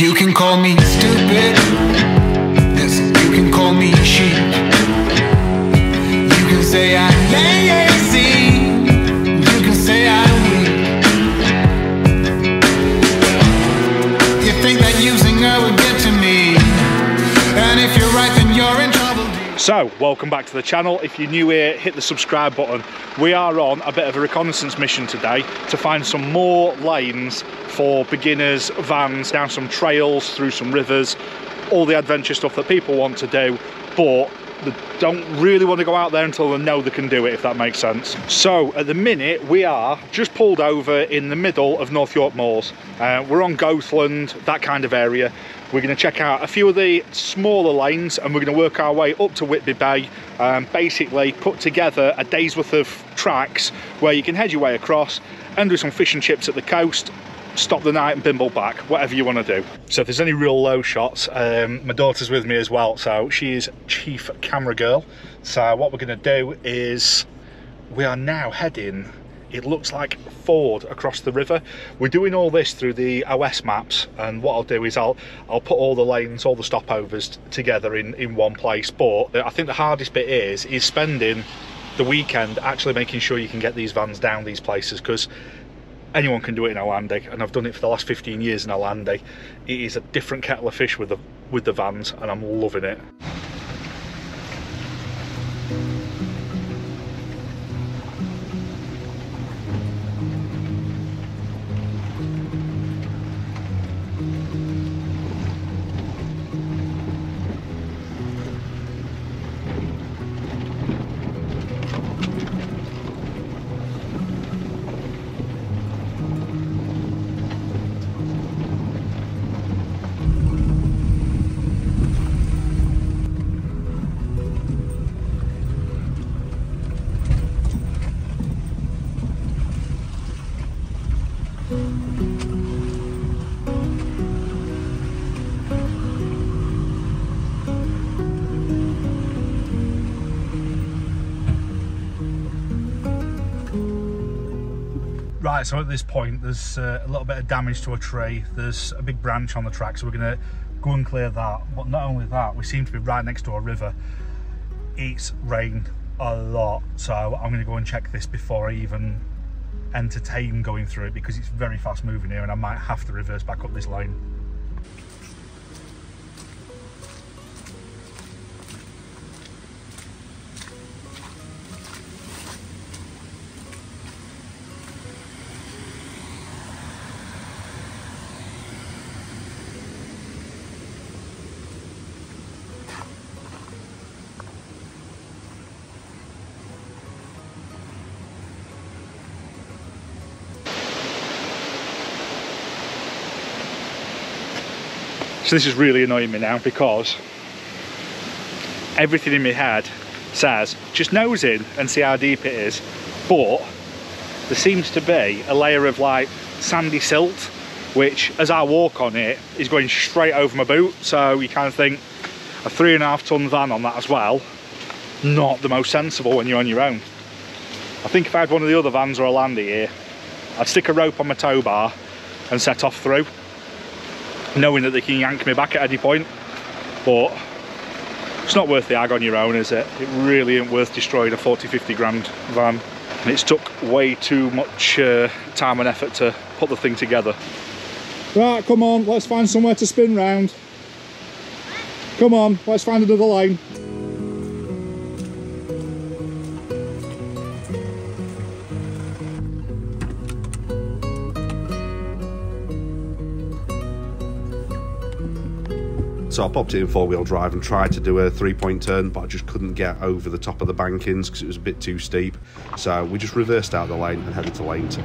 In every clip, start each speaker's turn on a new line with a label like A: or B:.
A: You can call me stupid, yes, you can call me sheep. You can say I'm lazy, you can say I'm weak. You think that using her would get to me, and if you're right then you're in trouble.
B: So, welcome back to the channel. If you're new here, hit the subscribe button. We are on a bit of a reconnaissance mission today to find some more lanes for beginners, vans, down some trails, through some rivers, all the adventure stuff that people want to do, but they don't really want to go out there until they know they can do it, if that makes sense. So, at the minute, we are just pulled over in the middle of North York moors. We're on Goathland, that kind of area. We're going to check out a few of the smaller lanes and we're going to work our way up to Whitby Bay, basically put together a day's worth of tracks where you can head your way across and do some fish and chips at the coast, stop the night and bimble back, whatever you want to do. So if there's any real low shots, my daughter's with me as well, so she is chief camera girl. So what we're going to do is we are now heading, it looks like, forward across the river. We're doing all this through the OS maps, and what I'll do is I'll put all the lanes, all the stopovers together in one place. But I think the hardest bit is spending the weekend actually making sure you can get these vans down these places, because anyone can do it in Orlandi, and I've done it for the last 15 years in Orlandi. It is a different kettle of fish with the vans, and I'm loving it. Right, so at this point there's a little bit of damage to a tree. There's a big branch on the track, so we're going to go and clear that. But not only that, we seem to be right next to a river. It's rained a lot, so I'm going to go and check this before I even entertain going through it, because it's very fast moving here and I might have to reverse back up this lane. So this is really annoying me now, because everything in my head says just nose in and see how deep it is, but there seems to be a layer of like sandy silt, which as I walk on it is going straight over my boot. So you kind of think a 3.5 ton van on that as well, not the most sensible when you're on your own. I think if I had one of the other vans or a Landy here, I'd stick a rope on my tow bar and set off through, knowing that they can yank me back at any point. But it's not worth the ag on your own, is it? It really ain't worth destroying a 40-50 grand van. And it's took way too much time and effort to put the thing together. Right, come on, let's find somewhere to spin round. Come on, let's find another lane.
C: So I popped it in 4-wheel drive and tried to do a 3-point turn, but I just couldn't get over the top of the bankings because it was a bit too steep. So we just reversed out the lane and headed to lane 2.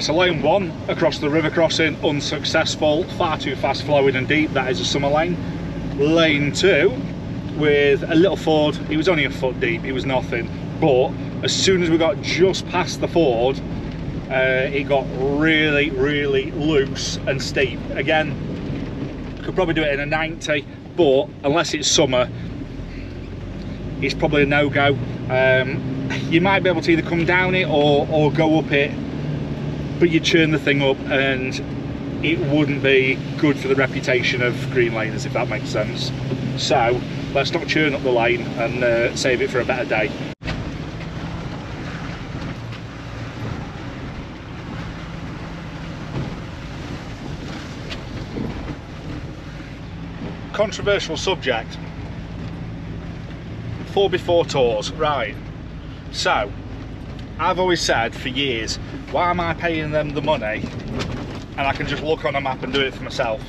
B: Right, so lane 1 across the river crossing, unsuccessful, far too fast flowing and deep. That is a summer lane. Lane 2 with a little ford. It was only a foot deep, it was nothing, but as soon as we got just past the ford, it got really loose and steep. Again, could probably do it in a 90, but unless it's summer, it's probably a no-go. You might be able to either come down it or go up it, but you churn the thing up and it wouldn't be good for the reputation of green laners, if that makes sense. So let's not churn up the lane and save it for a better day. Controversial subject. 4x4 tours, right? So I've always said for years, why am I paying them the money and I can just look on a map and do it for myself?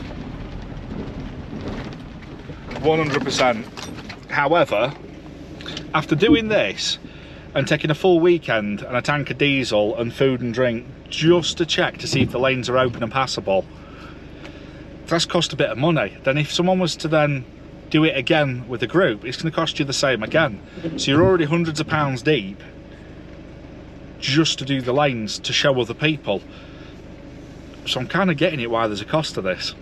B: 100%. However, after doing this and taking a full weekend and a tank of diesel and food and drink just to check to see if the lanes are open and passable, that's cost a bit of money. Then if someone was to then do it again with a group, it's going to cost you the same again. So you're already hundreds of pounds deep just to do the lanes to show other people. So I'm kind of getting it why there's a cost to this.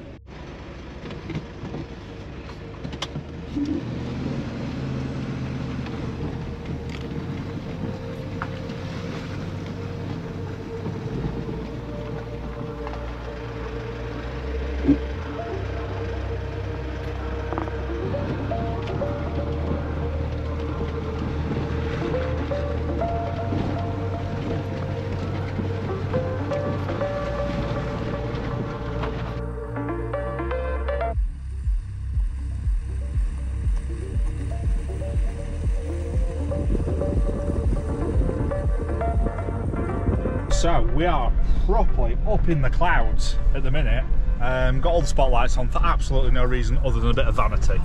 B: So we are properly up in the clouds at the minute. Got all the spotlights on for absolutely no reason other than a bit of vanity.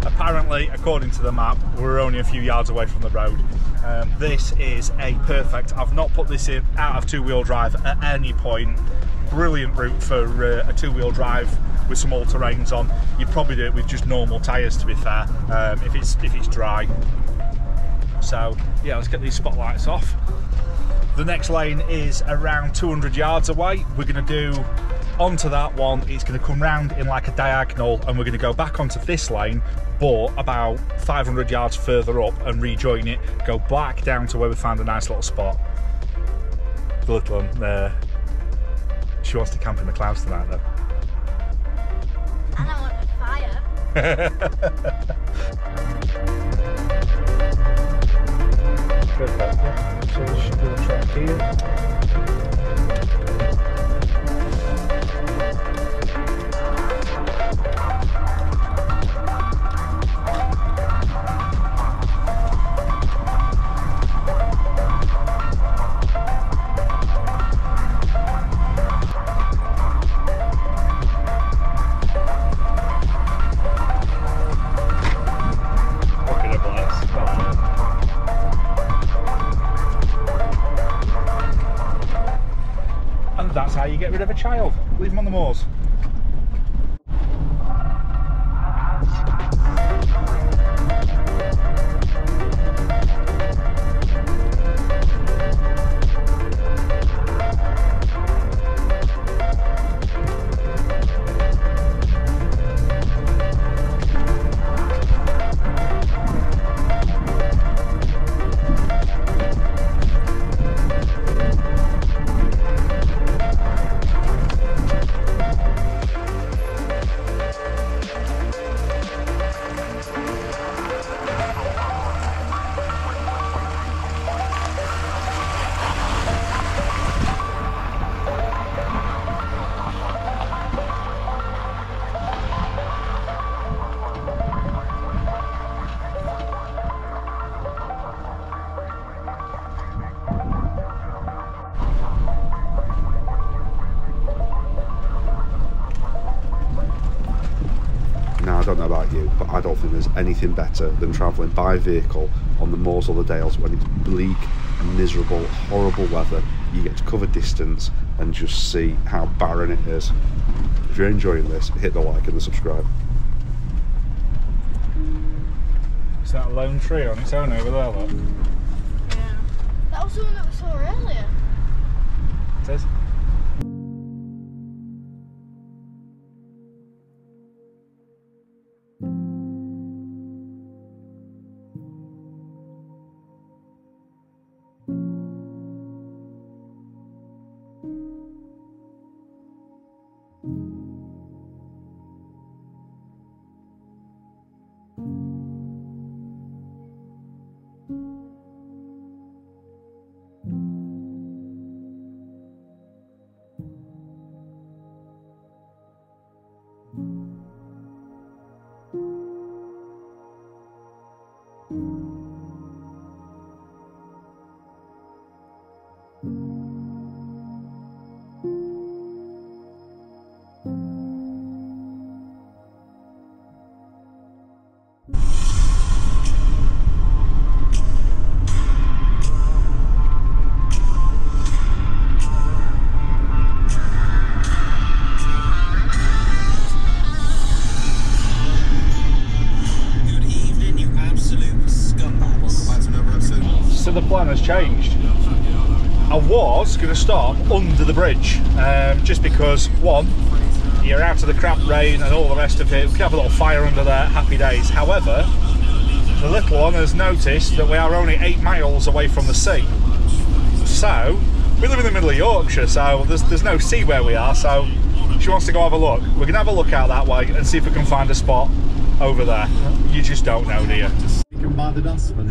B: Apparently, according to the map, we're only a few yards away from the road. This is a perfect, I've not put this in out of two-wheel drive at any point. Brilliant route for a two-wheel drive with some all-terrains on. You'd probably do it with just normal tyres, to be fair, if it's dry. So yeah, let's get these spotlights off. The next lane is around 200 yards away. We're going to do onto that one. It's going to come round in like a diagonal and we're going to go back onto this lane, but about 500 yards further up and rejoin it, go back down to where we found a nice little spot. The little one there. She wants to camp in the clouds tonight though.
D: And I want the fire.
B: Perfect, yeah. So we should do a track here. That's how you get rid of a child. Leave them on the moors.
C: I don't think there's anything better than travelling by vehicle on the moors or the dales when it's bleak, miserable, horrible weather. You get to cover distance and just see how barren it is. If you're enjoying this, hit the like and the subscribe.
B: Is that a lone tree on its own over there, look?
D: Yeah. That was the one that we saw earlier.
B: It is. So the plan has changed. I was going to stop under the bridge, just because, one, you're out of the crap rain and all the rest of it. We can have a little fire under there, happy days. However, the little one has noticed that we are only 8 miles away from the sea. So, we live in the middle of Yorkshire, so there's no sea where we are, so she wants to go have a look. We're going to have a look out that way and see if we can find a spot over there. You just don't know, do you?
E: You can buy the dustbin.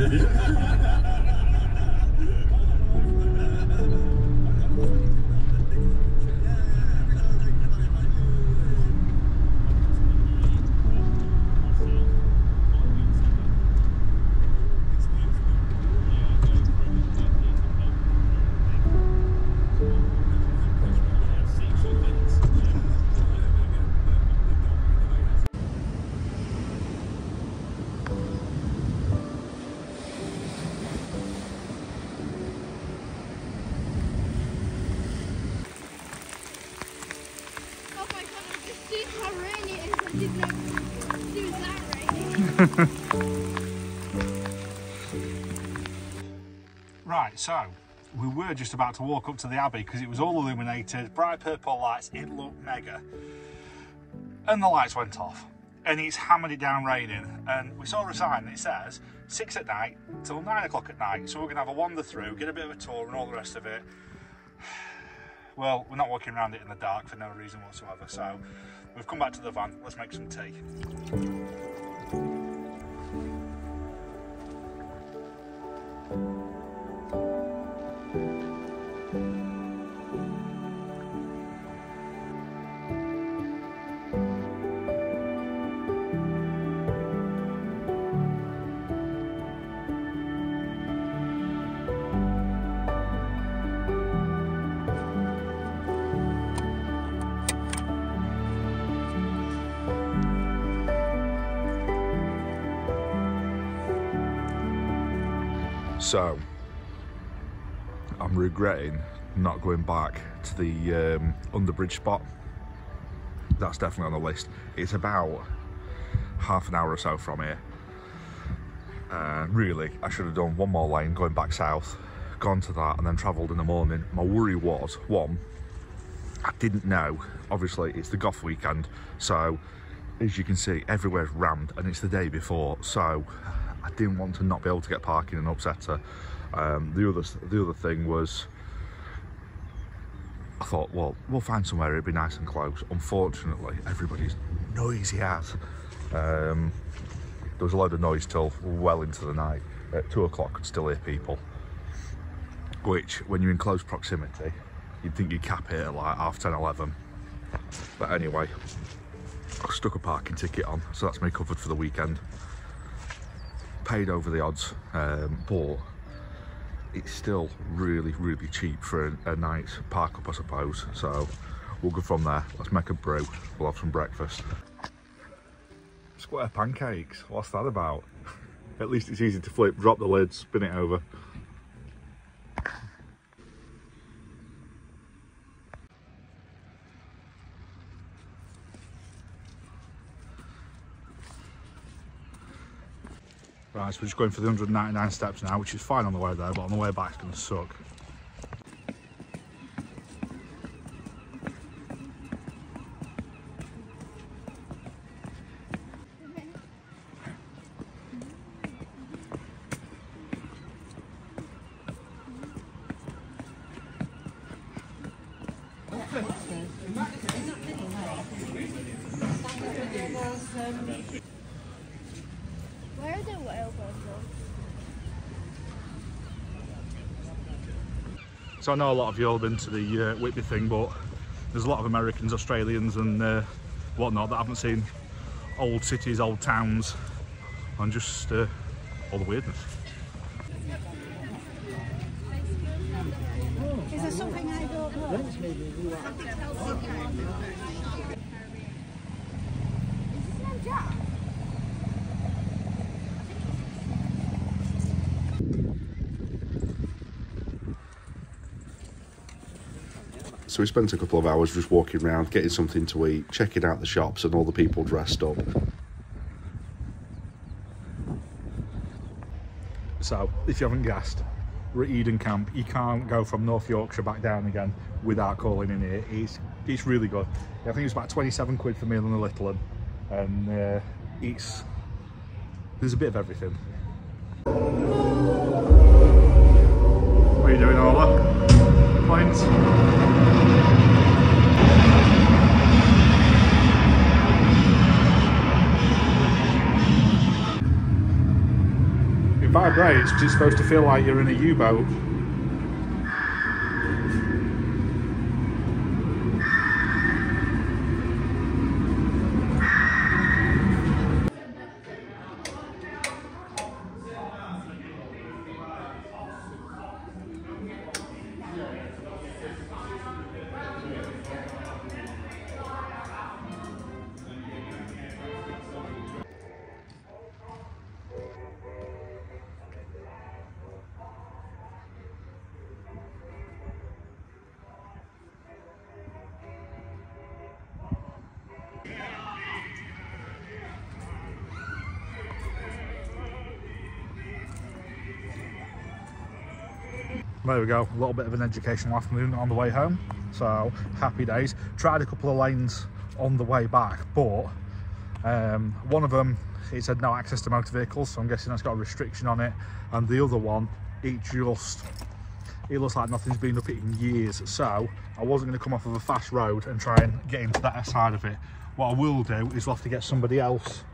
B: Right, so we were just about to walk up to the Abbey because it was all illuminated, bright purple lights, it looked mega. And the lights went off and it's hammered it down raining, and we saw a sign that says 6 at night till 9 o'clock at night, so we're going to have a wander through, get a bit of a tour and all the rest of it. Well, we're not walking around it in the dark for no reason whatsoever, so we've come back to the van, let's make some tea.
C: So, I'm regretting not going back to the underbridge spot. That's definitely on the list. It's about half an hour or so from here. Really, I should have done one more lane going back south, gone to that and then travelled in the morning. My worry was, one, I didn't know, obviously it's the goth weekend, so as you can see everywhere's rammed and it's the day before, so I didn't want to not be able to get parking and upset her. The other thing was, I thought, well, we'll find somewhere it'd be nice and close. Unfortunately, everybody's noisy as. There was a load of noise till well into the night. At 2 o'clock, could still hear people. Which, when you're in close proximity, you'd think you'd cap it at like 10:30, 11. But anyway, I stuck a parking ticket on, so that's me covered for the weekend. Paid over the odds, but it's still really, really cheap for a night's park up, I suppose. So we'll go from there. Let's make a brew. We'll have some breakfast. Square pancakes, what's that about? At least it's easy to flip, drop the lid, spin it over. Right, so we're just going for the 199 steps now, which is fine on the way there, but on the way back it's going to suck.
D: Where are the whaleboats on?
B: So I know a lot of you all have been to the Whitby thing, but there's a lot of Americans, Australians and whatnot that haven't seen old cities, old towns, and just all the weirdness.
D: Is there something I don't know?
C: So we spent a couple of hours just walking around, getting something to eat, checking out the shops and all the people dressed up.
B: So, if you haven't guessed, we're at Eden Camp. You can't go from North Yorkshire back down again without calling in here. It's really good. I think it's about 27 quid for meal and a little one, and there's a bit of everything. What are you doing, Ola? Points? It vibrates because it's supposed to feel like you're in a U-boat. There we go, a little bit of an educational afternoon on the way home, so happy days. Tried a couple of lanes on the way back, but one of them, it said no access to motor vehicles, so I'm guessing that's got a restriction on it, and the other one, it looks like nothing's been up it in years, so I wasn't going to come off of a fast road and try and get into that side of it. What I will do is we'll have to get somebody else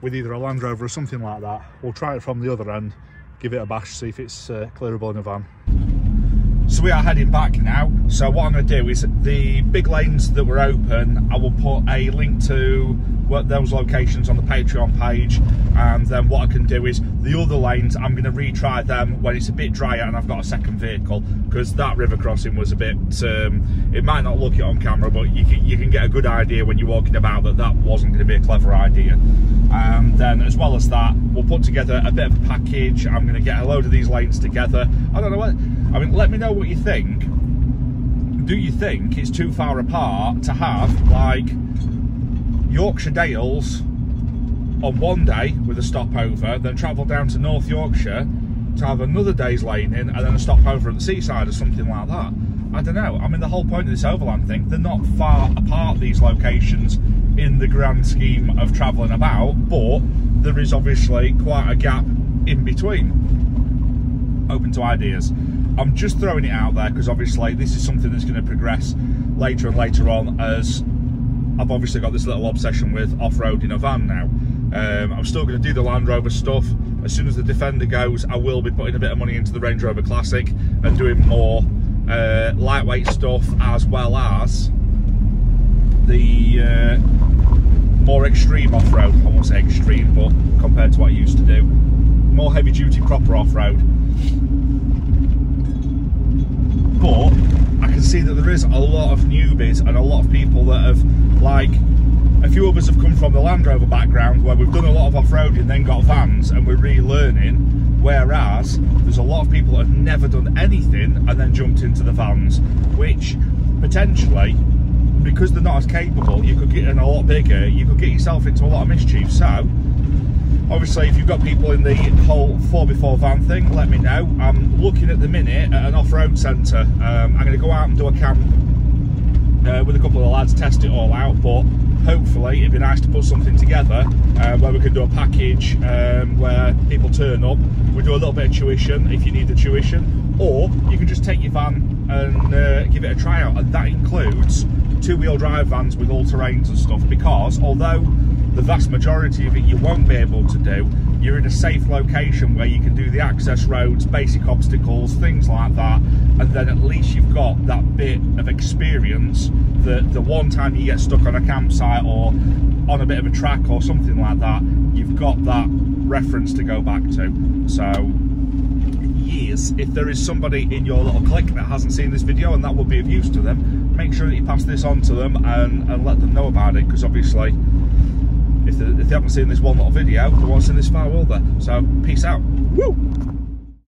B: with either a Land Rover or something like that. We'll try it from the other end, give it a bash, see if it's clearable in a van. So we are heading back now. So what I'm going to do is the big lanes that were open, I will put a link to those locations on the Patreon page, and then what I can do is the other lanes, I'm going to retry them when it's a bit drier and I've got a second vehicle, because that river crossing was a bit, it might not look it on camera, but you can get a good idea when you're walking about that wasn't going to be a clever idea. And then as well as that, we'll put together a bit of a package. I'm going to get a load of these lanes together. I don't know what, I mean, let me know what you think. Do you think it's too far apart to have like Yorkshire Dales on one day with a stopover, then travel down to North Yorkshire to have another day's lane in, and then a stopover at the seaside or something like that? I don't know. I mean, the whole point of this overland thing, they're not far apart, these locations, in the grand scheme of travelling about, but there is obviously quite a gap in between. Open to ideas. I'm just throwing it out there because obviously this is something that's going to progress later and later on, as I've obviously got this little obsession with off-road in a van now. I'm still going to do the Land Rover stuff. As soon as the Defender goes, I will be putting a bit of money into the Range Rover Classic and doing more lightweight stuff, as well as the more extreme off-road. I won't say extreme, but compared to what I used to do, more heavy-duty proper off-road. But I can
C: can see that there is a lot of newbies and a lot of people that have, like, a few of us have come from the Land Rover background where we've done a lot of off-roading, then got vans and we're relearning, whereas there's a lot of people that have never done anything and then jumped into the vans, which potentially, because they're not as capable, you could get in a lot bigger, you could get yourself into a lot of mischief. So obviously if you've got people in the whole 4x4 van thing, let me know. I'm looking at the minute at an off-road centre. I'm going to go out and do a camp with a couple of the lads, test it all out, but hopefully it'd be nice to put something together where we could do a package where people turn up, we do a little bit of tuition if you need the tuition, or you can just take your van and give it a try out, and that includes two-wheel drive vans with all terrains and stuff, because although the vast majority of it you won't be able to do, you're in a safe location where you can do the access roads, basic obstacles, things like that, and then at least you've got that bit of experience that the one time you get stuck on a campsite or on a bit of a track or something like that, you've got that reference to go back to. So yes, if there is somebody in your little clique that hasn't seen this video and that would be of use to them, make sure that you pass this on to them and let them know about it, because obviously if they haven't seen this one little video, they won't see this far, will they? So peace out. Woo!